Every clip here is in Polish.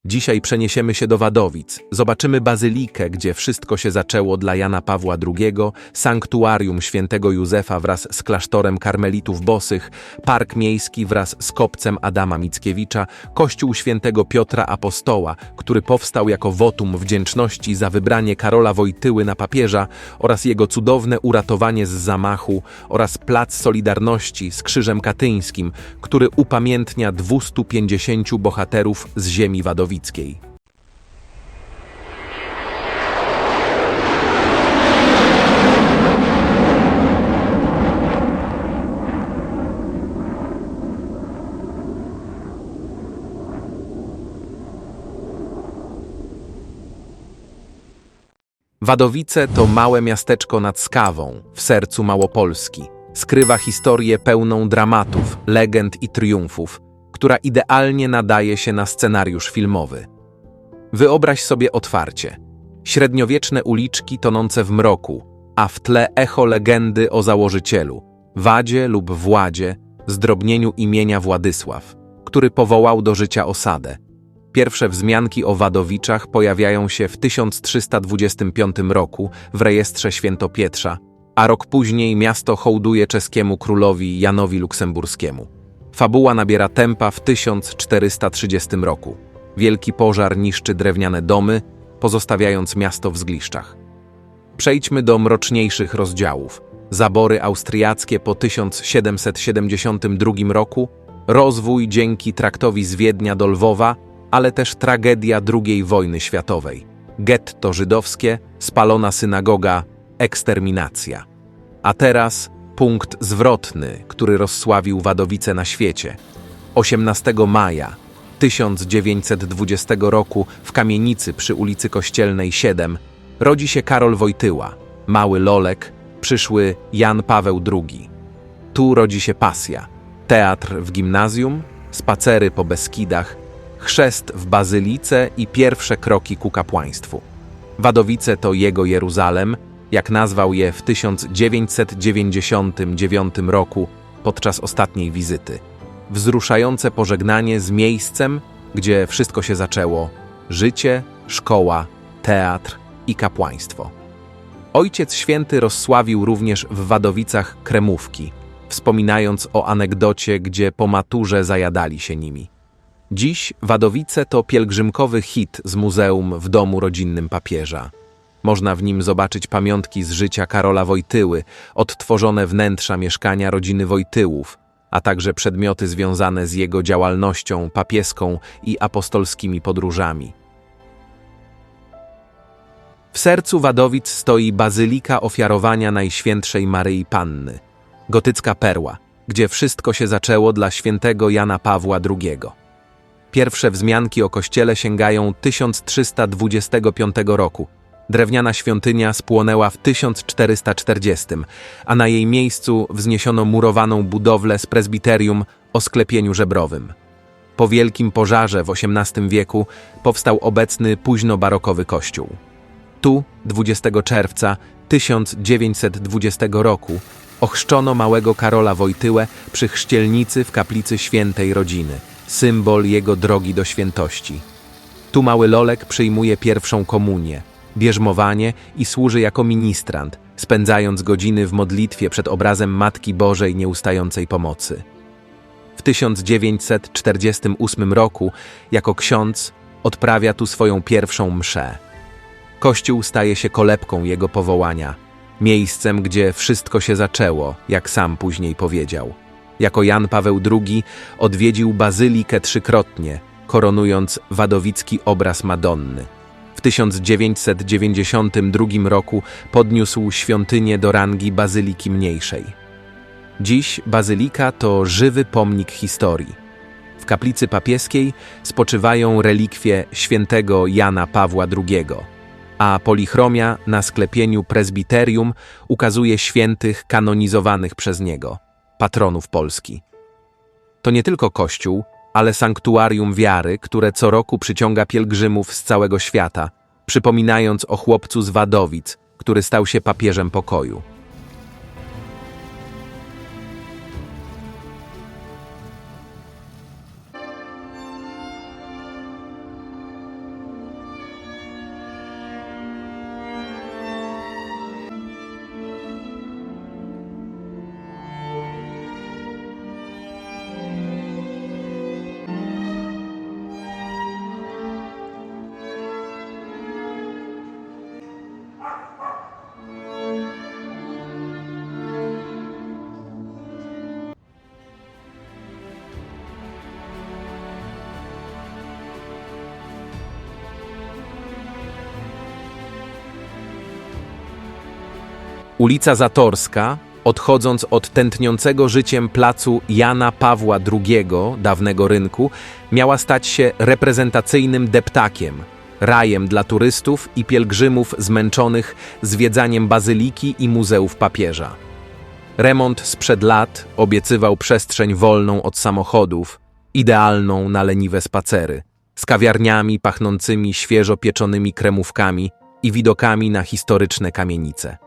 Dzisiaj przeniesiemy się do Wadowic. Zobaczymy bazylikę, gdzie wszystko się zaczęło dla Jana Pawła II, sanktuarium świętego Józefa wraz z klasztorem karmelitów bosych, park miejski wraz z kopcem Adama Mickiewicza, kościół świętego Piotra Apostoła, który powstał jako wotum wdzięczności za wybranie Karola Wojtyły na papieża oraz jego cudowne uratowanie z zamachu oraz plac Solidarności z Krzyżem Katyńskim, który upamiętnia 250 bohaterów z ziemi wadowickiej. Wadowice to małe miasteczko nad Skawą, w sercu Małopolski. Skrywa historię pełną dramatów, legend i triumfów, która idealnie nadaje się na scenariusz filmowy. Wyobraź sobie otwarcie. Średniowieczne uliczki tonące w mroku, a w tle echo legendy o założycielu, Wadzie lub Władzie, zdrobnieniu imienia Władysław, który powołał do życia osadę. Pierwsze wzmianki o Wadowiczach pojawiają się w 1325 roku w rejestrze Świętopietrza, a rok później miasto hołduje czeskiemu królowi Janowi Luksemburskiemu. Fabuła nabiera tempa w 1430 roku. Wielki pożar niszczy drewniane domy, pozostawiając miasto w zgliszczach. Przejdźmy do mroczniejszych rozdziałów. Zabory austriackie po 1772 roku, rozwój dzięki traktowi z Wiednia do Lwowa, ale też tragedia II wojny światowej. Getto żydowskie, spalona synagoga, eksterminacja. A teraz punkt zwrotny, który rozsławił Wadowice na świecie. 18 maja 1920 roku w kamienicy przy ulicy Kościelnej 7 rodzi się Karol Wojtyła, mały Lolek, przyszły Jan Paweł II. Tu rodzi się pasja, teatr w gimnazjum, spacery po Beskidach, chrzest w bazylice i pierwsze kroki ku kapłaństwu. Wadowice to jego Jeruzalem, jak nazwał je w 1999 roku podczas ostatniej wizyty. Wzruszające pożegnanie z miejscem, gdzie wszystko się zaczęło: życie, szkoła, teatr i kapłaństwo. Ojciec Święty rozsławił również w Wadowicach kremówki, wspominając o anegdocie, gdzie po maturze zajadali się nimi. Dziś Wadowice to pielgrzymkowy hit z muzeum w domu rodzinnym papieża. Można w nim zobaczyć pamiątki z życia Karola Wojtyły, odtworzone wnętrza mieszkania rodziny Wojtyłów, a także przedmioty związane z jego działalnością papieską i apostolskimi podróżami. W sercu Wadowic stoi Bazylika Ofiarowania Najświętszej Maryi Panny, gotycka perła, gdzie wszystko się zaczęło dla świętego Jana Pawła II. Pierwsze wzmianki o kościele sięgają 1325 roku. Drewniana świątynia spłonęła w 1440, a na jej miejscu wzniesiono murowaną budowlę z prezbiterium o sklepieniu żebrowym. Po wielkim pożarze w XVIII wieku powstał obecny późnobarokowy kościół. Tu 20 czerwca 1920 roku ochrzczono małego Karola Wojtyłę przy chrzcielnicy w kaplicy Świętej Rodziny, symbol jego drogi do świętości. Tu mały Lolek przyjmuje pierwszą komunię, bierzmowanie i służy jako ministrant, spędzając godziny w modlitwie przed obrazem Matki Bożej Nieustającej Pomocy. W 1948 roku jako ksiądz odprawia tu swoją pierwszą mszę. Kościół staje się kolebką jego powołania, miejscem, gdzie wszystko się zaczęło, jak sam później powiedział. Jako Jan Paweł II odwiedził bazylikę trzykrotnie, koronując wadowicki obraz Madonny. W 1992 roku podniósł świątynię do rangi bazyliki mniejszej. Dziś bazylika to żywy pomnik historii. W kaplicy papieskiej spoczywają relikwie świętego Jana Pawła II, a polichromia na sklepieniu prezbiterium ukazuje świętych kanonizowanych przez niego, patronów Polski. To nie tylko kościół, ale sanktuarium wiary, które co roku przyciąga pielgrzymów z całego świata, przypominając o chłopcu z Wadowic, który stał się papieżem pokoju. Ulica Zatorska, odchodząc od tętniącego życiem placu Jana Pawła II, dawnego rynku, miała stać się reprezentacyjnym deptakiem, rajem dla turystów i pielgrzymów zmęczonych zwiedzaniem bazyliki i muzeów papieża. Remont sprzed lat obiecywał przestrzeń wolną od samochodów, idealną na leniwe spacery, z kawiarniami pachnącymi świeżo pieczonymi kremówkami i widokami na historyczne kamienice.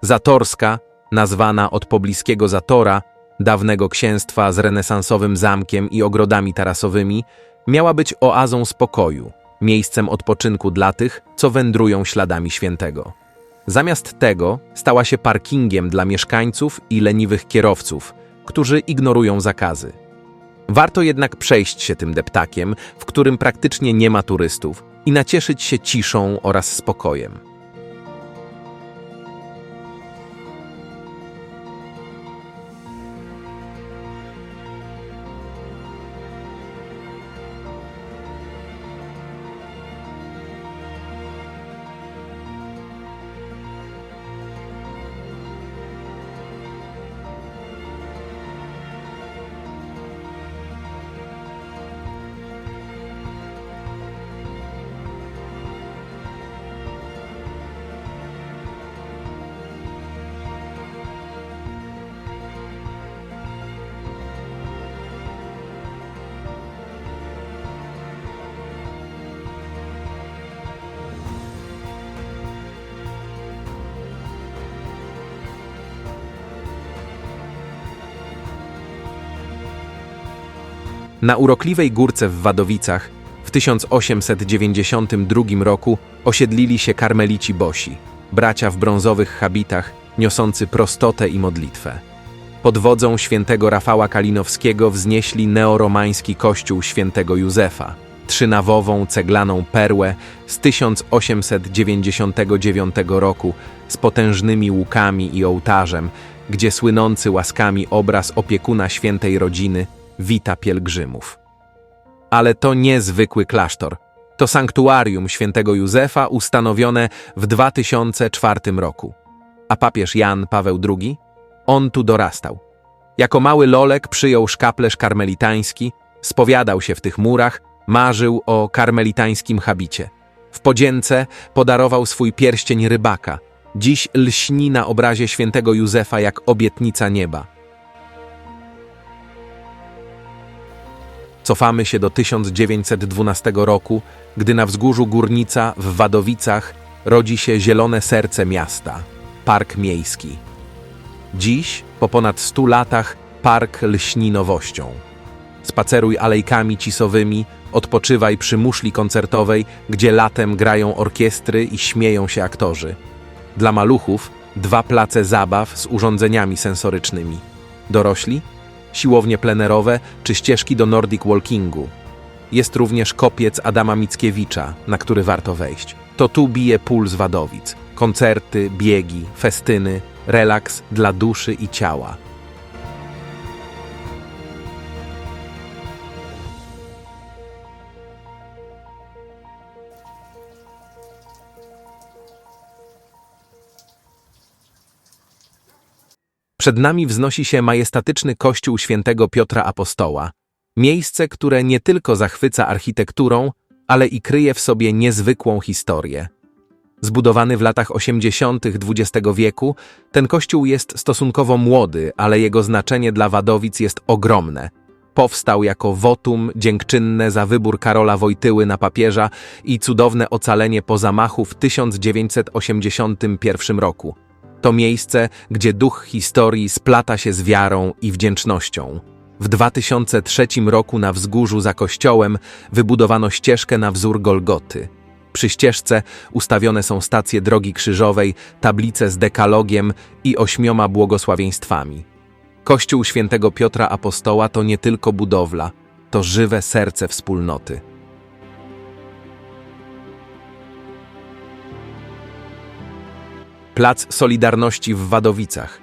Zatorska, nazwana od pobliskiego Zatora, dawnego księstwa z renesansowym zamkiem i ogrodami tarasowymi, miała być oazą spokoju, miejscem odpoczynku dla tych, co wędrują śladami świętego. Zamiast tego stała się parkingiem dla mieszkańców i leniwych kierowców, którzy ignorują zakazy. Warto jednak przejść się tym deptakiem, w którym praktycznie nie ma turystów, i nacieszyć się ciszą oraz spokojem. Na urokliwej górce w Wadowicach w 1892 roku osiedlili się karmelici bosi, bracia w brązowych habitach, niosący prostotę i modlitwę. Pod wodzą świętego Rafała Kalinowskiego wznieśli neoromański kościół świętego Józefa, trzynawową ceglaną perłę z 1899 roku z potężnymi łukami i ołtarzem, gdzie słynący łaskami obraz opiekuna świętej rodziny wita pielgrzymów. Ale to nie zwykły klasztor. To sanktuarium świętego Józefa ustanowione w 2004 roku. A papież Jan Paweł II? On tu dorastał. Jako mały lolek przyjął szkaplerz karmelitański, spowiadał się w tych murach, marzył o karmelitańskim habicie. W podzięce podarował swój pierścień rybaka. Dziś lśni na obrazie świętego Józefa jak obietnica nieba. Cofamy się do 1912 roku, gdy na wzgórzu Górnica w Wadowicach rodzi się zielone serce miasta – Park Miejski. Dziś, po ponad 100 latach, park lśni nowością. Spaceruj alejkami cisowymi, odpoczywaj przy muszli koncertowej, gdzie latem grają orkiestry i śmieją się aktorzy. Dla maluchów 2 place zabaw z urządzeniami sensorycznymi. Dorośli? Siłownie plenerowe czy ścieżki do Nordic Walkingu. Jest również kopiec Adama Mickiewicza, na który warto wejść. To tu bije puls Wadowic. Koncerty, biegi, festyny, relaks dla duszy i ciała. Przed nami wznosi się majestatyczny kościół świętego Piotra Apostoła. Miejsce, które nie tylko zachwyca architekturą, ale i kryje w sobie niezwykłą historię. Zbudowany w latach 80. XX wieku, ten kościół jest stosunkowo młody, ale jego znaczenie dla Wadowic jest ogromne. Powstał jako wotum dziękczynne za wybór Karola Wojtyły na papieża i cudowne ocalenie po zamachu w 1981 roku. To miejsce, gdzie duch historii splata się z wiarą i wdzięcznością. W 2003 roku na wzgórzu za kościołem wybudowano ścieżkę na wzór Golgoty. Przy ścieżce ustawione są stacje drogi krzyżowej, tablice z dekalogiem i 8 błogosławieństwami. Kościół świętego Piotra Apostoła to nie tylko budowla, to żywe serce wspólnoty. Plac Solidarności w Wadowicach.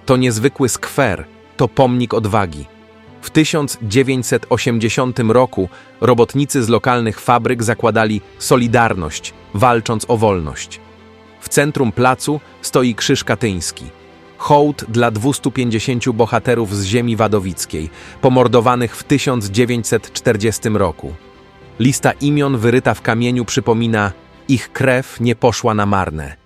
To niezwykły skwer, to pomnik odwagi. W 1980 roku robotnicy z lokalnych fabryk zakładali Solidarność, walcząc o wolność. W centrum placu stoi krzyż katyński. Hołd dla 250 bohaterów z ziemi wadowickiej, pomordowanych w 1940 roku. Lista imion wyryta w kamieniu przypomina: ich krew nie poszła na marne.